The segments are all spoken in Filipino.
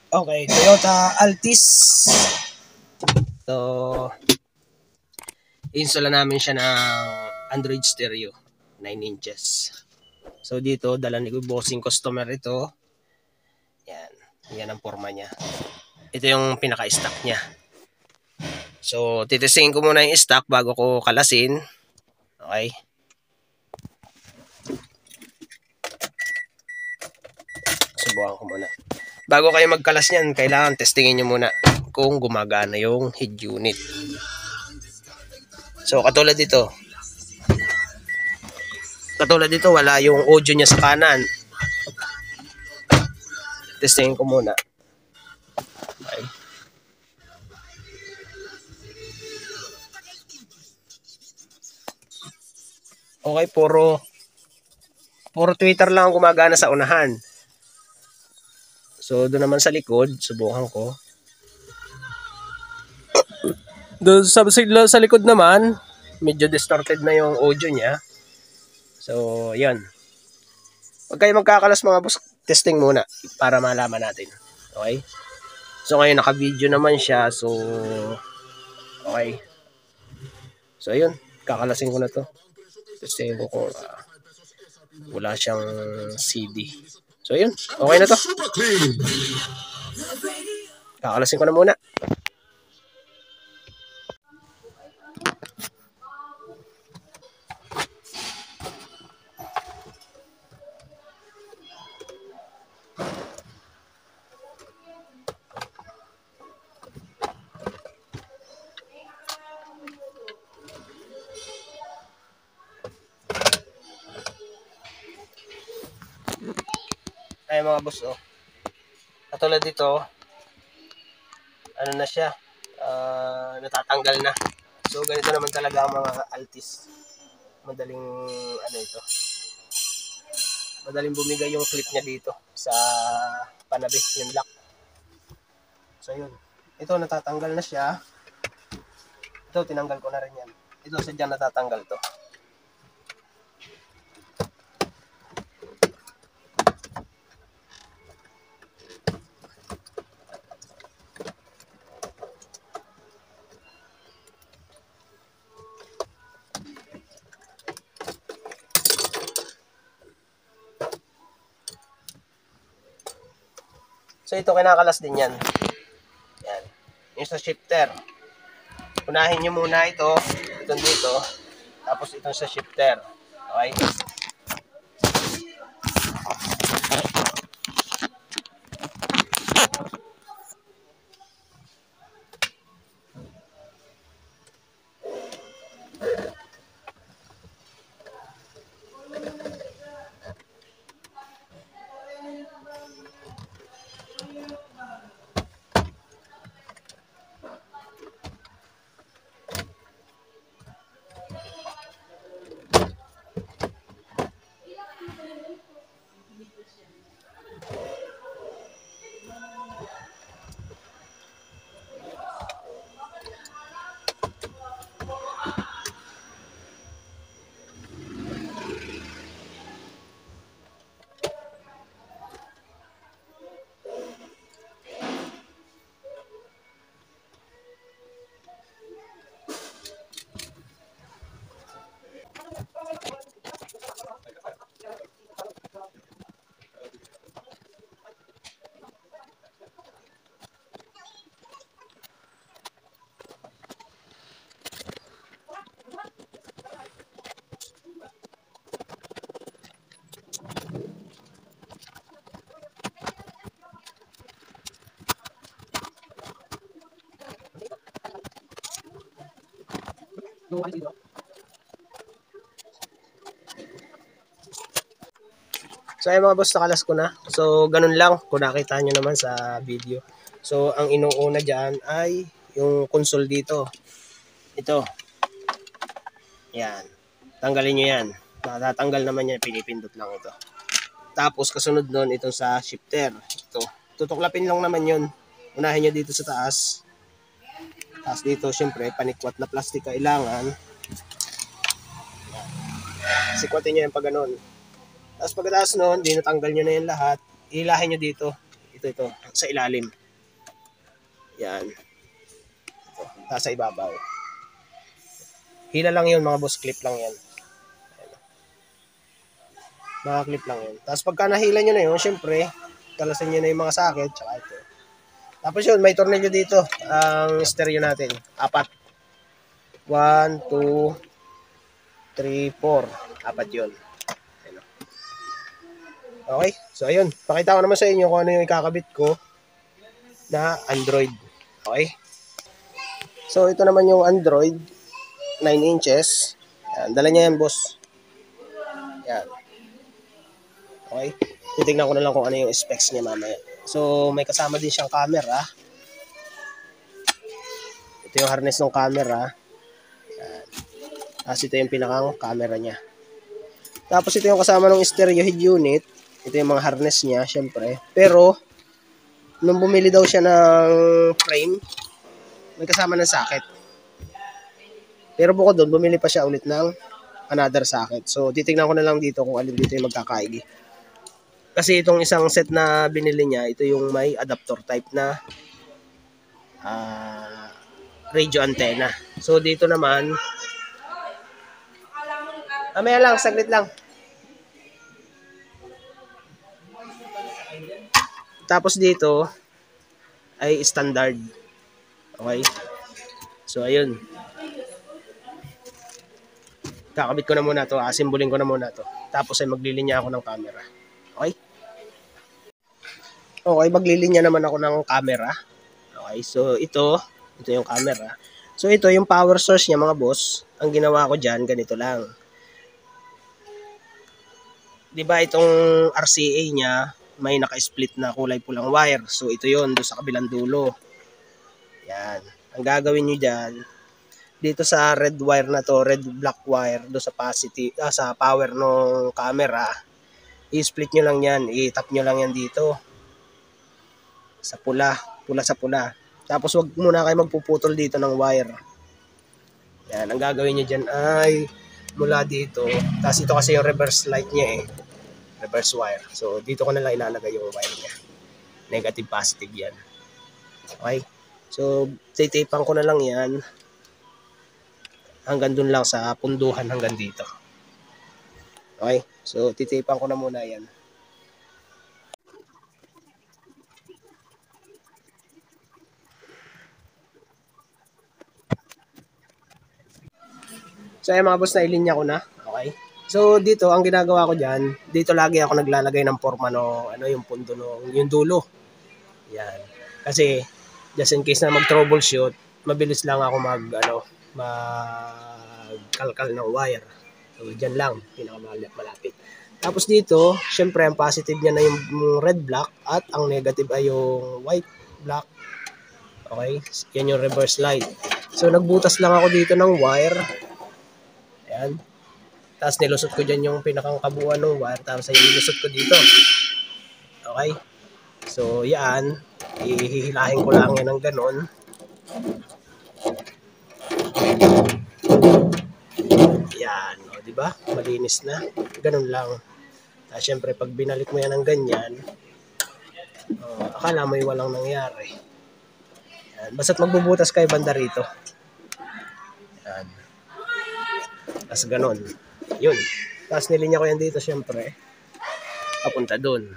Okay, Toyota Altis. So, install namin siya ng Android stereo, 9 inches. So, dito, dala ni bossing customer ito. Yan. Yan ang forma niya. Ito yung pinaka-stock niya. So, titisingin ko muna yung stock bago ko kalasin. Okay. Subukan ko muna. Bago kayo magkalas niyan, kailangan testingin nyo muna kung gumagana yung head unit. So, katulad dito, wala yung audio niya sa kanan. Testingin ko muna. Okay. Okay, puro Twitter lang ang gumagana sa unahan. So, doon naman sa likod, subukan ko. Doon sa likod naman, medyo distorted na yung audio niya. So, yan. Huwag kayo magkakalas mga boss, testing muna para malaman natin. Okay? So, ngayon naka-video naman siya. So, okay. So, ayun. Kakalasin ko na to. Testing ko kung wala siyang CD. So, ayun. Okay na to. Kakalasin ko na muna. Ay mga boss, oh. Katulad dito, ano na siya, natatanggal na. So ganito naman talaga ang mga Altis. Madaling madaling bumigay yung clip niya dito sa panabi, yung lock. So yun, ito natatanggal na siya. Ito tinanggal ko na rin yan. Ito sadyang natatanggal to. So ito kinakalas din yan. Yan. Yung sa shifter. Unahin nyo muna ito. Itong dito. Tapos itong sa shifter. Okay? So ay mga boss, nakalas ko na. So ganun lang kung nakita nyo naman sa video. So ang inuuna dyan ay yung console dito. Ito. Yan. Tanggalin nyo yan. Natatanggal naman yan, pinipindot lang ito. Tapos kasunod nun itong sa shifter. Ito. Tutuklapin lang naman yun. Unahin nyo dito sa taas. Tapos dito syempre panikwat na plastic kailangan. Sikwatin nyo yan pag ganun. Tapos pagkatapos nun, dinatanggal nyo na yan lahat. Ilahin nyo dito. Ito, sa ilalim. Yan. Ito, nasa ibabaw. Hila lang yun mga boss, clip lang yan. Mga clip lang yun. Tapos pagka nahila nyo na yun, syempre, kalasan nyo na yung mga sakit, tsaka ito. Tapos yun, may tornilyo dito. Ang stereo natin. 4. 1, 2, 3, 4. 4 yun. Okay, so ayun. Pakita ko naman sa inyo kung ano yung ikakabit ko na Android. Okay? So ito naman yung Android 9 inches. Yan, dala niya yan, boss. Yan. Okay? Titignan ko na lang kung ano yung specs niya mamaya. So may kasama din siyang camera. Ito yung harness ng camera. Yan. Tapos ito yung pinakang camera niya. Tapos ito yung kasama ng stereo head unit. Ito yung mga harness niya, syempre. Pero, nung bumili daw siya ng frame, may kasama ng socket. Pero bukod doon, bumili pa siya ulit ng another socket. So, titignan ko na lang dito kung alin dito yung magkakaigi. Kasi itong isang set na binili niya, ito yung may adapter type na radio antenna. So, dito naman, mamaya lang, saglit lang. Tapos dito ay standard. Okay? So, ayun. Kakabit ko na muna to. Asimbolin ko na muna to. Tapos ay maglilinya ako ng camera. Okay? Okay, maglilinya naman ako ng camera. Okay, so ito yung camera. So ito yung power source niya mga boss. Ang ginawa ko dyan, ganito lang. Diba itong RCA niya, may naka-split na kulay pulang wire. So ito yon doon sa kabilang dulo. Yan. Ang gagawin nyo dyan, dito sa red wire na to, red black wire, doon sa positive, sa power ng camera, i-split nyo lang yan, i-tap nyo lang yan dito. Sa pula sa pula. Tapos wag muna kayo magpuputol dito ng wire. Yan, ang gagawin nyo dyan ay mula dito. Tapos ito kasi yung reverse light niya reverse wire. So, dito ko na lang ilalagay yung wire niya. Negative, positive yan. Okay? So, titipan ko na lang yan hanggang dun lang sa punduhan hanggang dito. Okay? So, titipan ko na muna yan. So, ay mga boss, na ilinya ko na. Okay? So, dito, ang ginagawa ko dyan, dito lagi ako naglalagay ng forma no, yung pundo no, yung dulo. Yan. Kasi, just in case na mag-troubleshoot, mabilis lang ako magkalkal ng wire. So, dyan lang, pinakamalapit. Tapos dito, syempre, ang positive niya na yung red black at ang negative ay yung white black. Okay? Yan yung reverse light. So, nagbutas lang ako dito ng wire. Ayan. Tapos nilusot ko dyan yung pinakang kabuuan ng wire. Tapos ay nilusot ko dito. Okay? So, yan. Ihihilahin ko lang yan ng ganon. Yan. O, diba? Malinis na. Ganon lang. Tapos, syempre, pag binalik mo yan ng ganyan, akala mo yung walang nangyari. Yan. Basta't magbubutas kayo banda rito. Yan. Tapos, ganon. Yun. Tapos nilinya ko yan dito syempre. Papunta dun.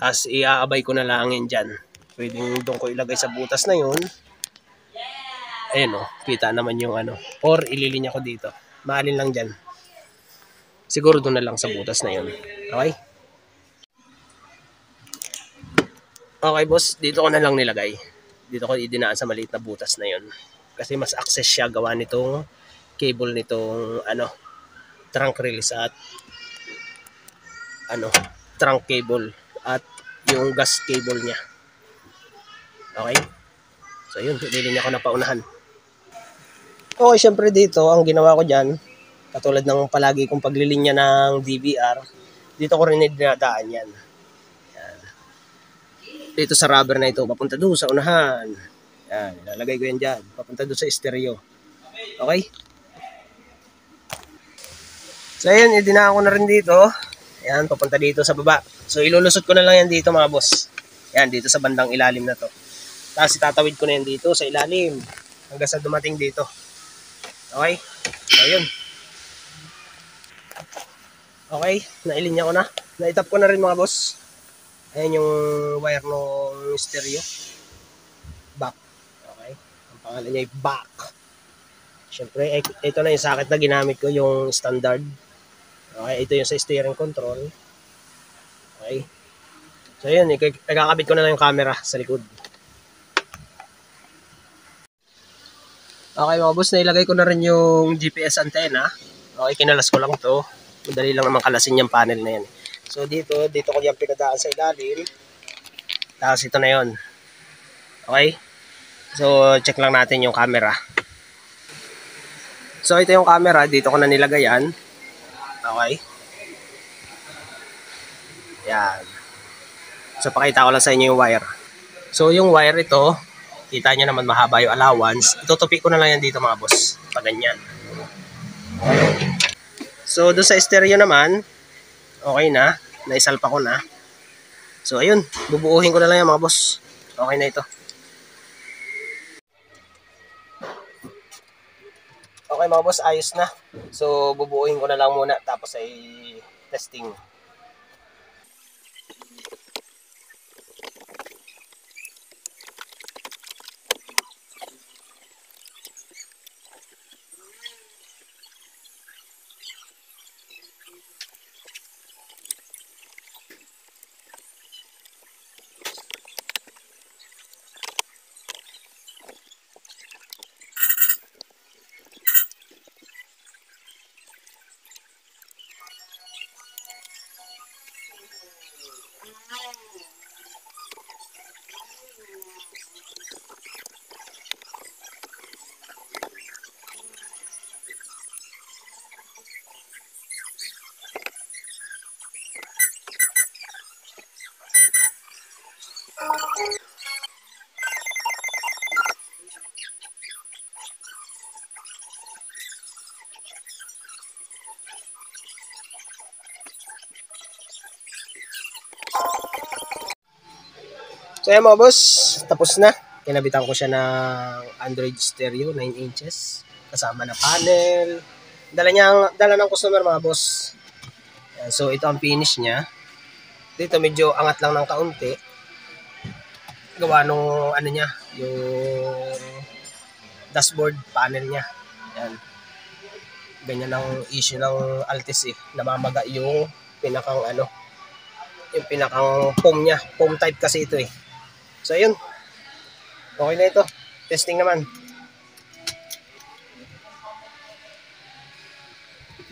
Tapos iaabay ko na lang yan dyan. Pwedeng doon ko ilagay sa butas na yun. Ayan o. Kita naman yung ano. Or ililinya ko dito. Maalin lang dyan. Siguro doon na lang sa butas na yun. Okay? Okay boss. Dito ko na lang nilagay. Dito ko idinaan sa maliit na butas na yun. Kasi mas access siya gawa nitong cable nitong trunk release at trunk cable at yung gas cable niya. Okay? So yun, nilinya ko na paunahan. Okay, syempre dito, ang ginawa ko dyan, katulad ng palagi kong paglilinya ng DVR, dito ko rin dinadaan yan. Yan. Dito sa rubber na ito, papunta doon sa unahan. Yan, ilalagay ko yan dyan. Papunta doon sa stereo. Okay? So, ayan, idinaan ko na rin dito. Ayan, papunta dito sa baba. So, ilulusot ko na lang yan dito mga boss. Ayan, dito sa bandang ilalim na to. Tapos itatawid ko na yan dito sa ilalim hanggang sa dumating dito. Okay? So, yun. Okay, nailinya ko na. Naitap ko na rin mga boss. Ayan yung wire ng stereo. Back. Okay? Ang pangalan niya ay back. Siyempre, ito na yung socket na ginamit ko, yung standard. Okay, ito yung sa steering control. Okay. So, yun. Ikakabit ko na lang yung camera sa likod. Okay mga boss, nailagay ko na rin yung GPS antenna. Okay, kinalas ko lang to. Madali lang naman kalasin yung panel na yan. So dito ko yung pinadaan sa ilalim. Tapos ito na yun. Okay? So check lang natin yung camera. So ito yung camera, dito ko na nilagay yan. Okay? Yan. So pakita ko lang sa inyo yung wire. So yung wire ito, kita nyo naman mahaba yung allowance. Itutupi ko na lang yan dito mga boss. Pag ganyan. So doon sa stereo naman, okay na. Naisalpa ko na. So ayun, bubuuhin ko na lang yan mga boss. Okay na ito. Okay mga boss, ayos na. So bubuuhin ko na lang muna tapos ay testing. So yan mga boss, tapos na. Kinabitan ko siya ng Android stereo, 9 inches. Kasama na panel. Dala ng customer mga boss. Yan, so ito ang finish niya. Dito medyo angat lang ng kaunti. Gawa nung ano niya, yung dashboard panel niya. Yan. Ganyan ang issue ng Altis eh. Namamaga yung pinakang foam niya. Foam type kasi ito eh. So yun. Okay na ito. Testing naman.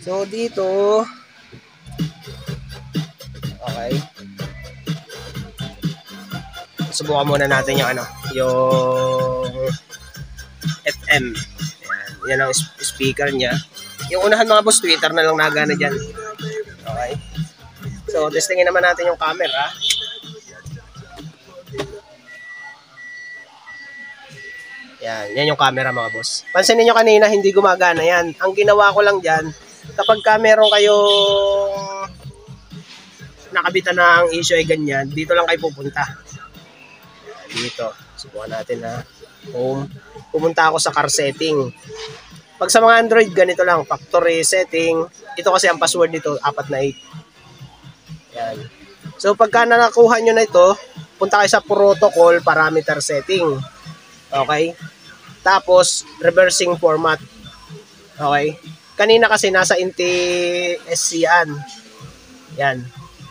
So dito. Okay. Subukan muna natin yung yung FM. Yan ang speaker niya. Yung unahan mga boss, Twitter na lang nagana dyan. Okay. So testingin naman natin yung camera. Yan yung camera mga boss. Pansin niyo kanina hindi gumagana yan. Ang ginawa ko lang diyan, kapag meron kayong nakabitan ng issue ay ganyan, dito lang kayo pupunta. Dito. Subukan natin na home. Pumunta ako sa car setting. Pag sa mga Android, ganito lang. Factory setting. Ito kasi ang password nito, 4 na 8. Yan. So pagka nakakuha nyo na ito, punta kayo sa protocol parameter setting. Okay? Tapos, reversing format. Okay? Kanina kasi nasa NTSC yan. Yan.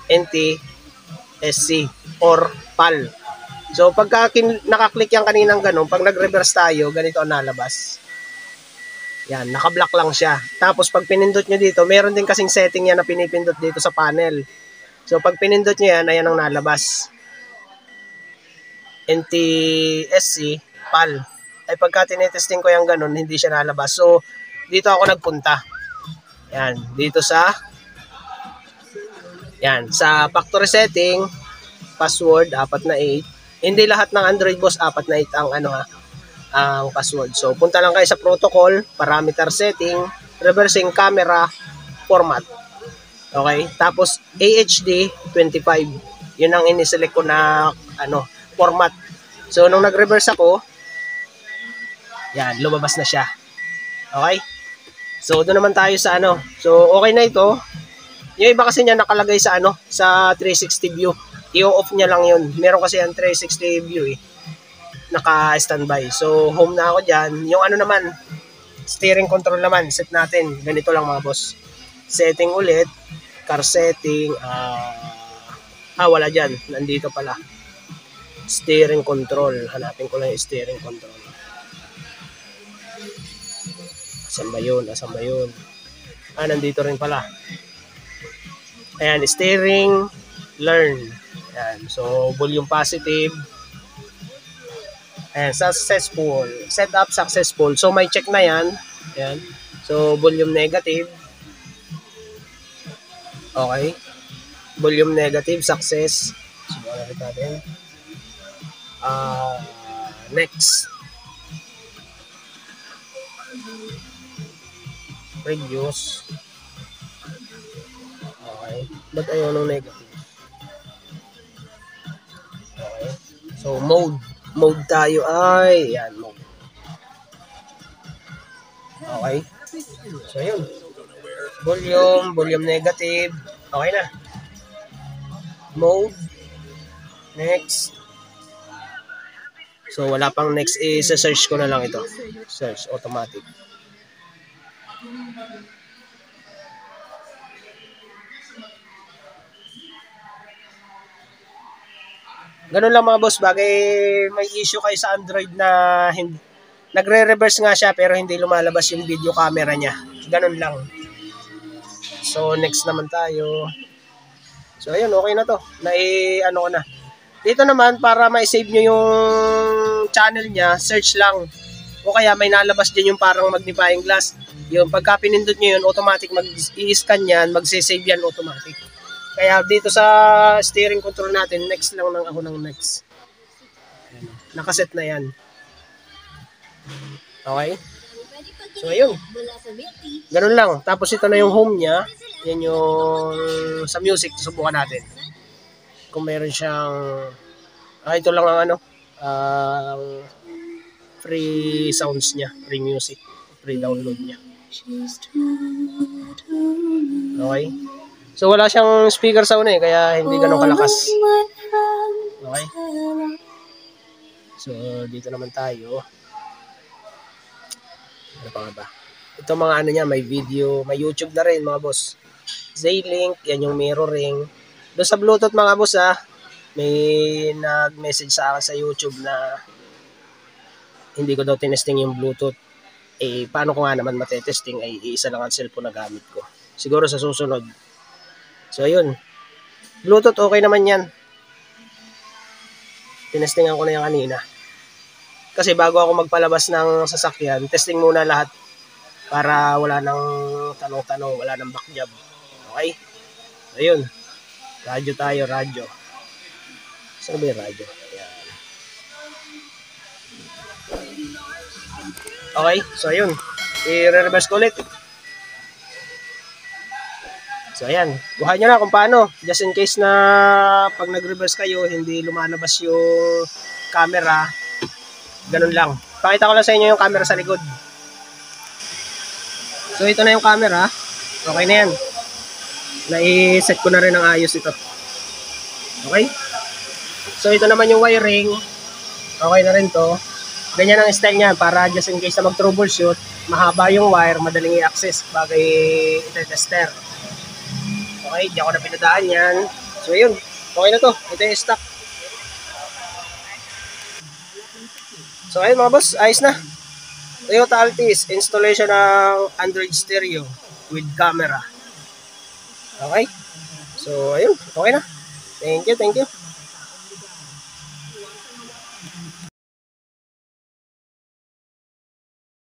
NTSC or PAL. So, pagka nakaklik yan kaninang ganun, pag nag-reverse tayo, ganito ang nalabas. Yan, naka-block lang siya. Tapos, pag pinindot nyo dito, meron din kasing setting yan na pinipindot dito sa panel. So, pag pinindot nyo yan, ayan ang nalabas. NTSC, PAL. Ay pagka tinetesting ko yung ganun, hindi siya nalabas. So, dito ako nagpunta. Yan, dito sa factory setting, password, 4 na 8. Hindi lahat ng Android boss, 4 na 8 ang password. So, punta lang kayo sa protocol, parameter setting, reversing camera, format. Okay? Tapos, AHD 25. Yun ang iniselect ko na format. So, nung nag-reverse ako, yan, lumabas na siya. Okay? So, doon naman tayo sa ano. So, okay na ito. Yung iba kasi niya nakalagay sa ano, sa 360 view. I-off niya lang yun. Meron kasi ang 360 view eh. Naka-standby. So, home na ako dyan. Yung ano naman, steering control naman, set natin. Ganito lang mga boss. Setting ulit. Car setting. Wala dyan. Nandito pala. Steering control. Hanapin ko lang yung steering control. Asan ba yun? Asan ba yun? Nandito rin pala. Ayan, steering, learn. Ayan, so volume positive. Ayan, successful. Setup successful. So may check na yan. Ayan. So volume negative. Okay. Volume negative, success. Subukan natin. Next. Reduce. Okay. Ba't ayaw nung negative? Okay. So, mode. Mode tayo ay, yan, mode. Okay. So, yun. Volume negative. Okay na. Mode. Next. So, wala pang next. Search ko na lang ito. Search, automatic. Ganun lang mga boss, bagay may issue kayo sa Android na nagre-reverse nga siya pero hindi lumalabas yung video camera niya. Ganun lang. So next naman tayo. So ayun, okay na to. Ano ko na. Dito naman para ma-save nyo yung channel niya, search lang. O kaya may nalabas din yung parang magnifying glass. Yung pagka pinindot nyo yun, automatic mag-i-scan yan, mag-save yan automatic. Kaya dito sa steering control natin, next lang ako ng next. Nakaset na yan. Okay? So, ayun. Ganun lang. Tapos ito na yung home niya. Yan yung sa music. Subukan natin. Kung meron siyang ito lang ang ano. Free sounds niya. Free music. Free download niya. Okay? So wala siyang speaker sound eh, kaya hindi ganun kalakas. Okay? So dito naman tayo. Ano pa nga ba? Ito mga ano niya, may video, may YouTube na rin mga boss. Z-Link, yan yung mirroring. Doon sa Bluetooth mga boss may nag-message sa akin sa YouTube na hindi ko daw tinesting yung Bluetooth. Eh paano ko nga naman matetesting ay isa lang ang cellphone na gamit ko. Siguro sa susunod. So, ayun. Bluetooth, okay naman yan. Tinestingan ko na yan kanina. Kasi bago ako magpalabas ng sasakyan, testing muna lahat para wala nang tanong-tanong, wala nang backjob. Okay? So, ayun. Radyo tayo, radyo. Saan ba yung radyo? Ayan. Okay? So, ayun. I-reverse ko ulit. So, ayan. Buhay nyo na kung paano. Just in case na pag nag-reverse kayo, hindi lumalabas yung camera. Ganun lang. Pakita ko lang sa inyo yung camera sa likod. So, ito na yung camera. Okay na yan. Nai-set ko na rin ang ayos ito. Okay? So, ito naman yung wiring. Okay na rin to. Ganyan ang style niya para just in case na mag-troubleshoot, mahaba yung wire, madaling i-access bagay ite-tester. Okay, di ako na pinadaan yan. So, yun. Okay na to. Ito yung stock. So, ayun mga boss. Ayos na. Toyota Altis. Installation ng Android stereo with camera. Okay? So, ayun. Okay na. Thank you.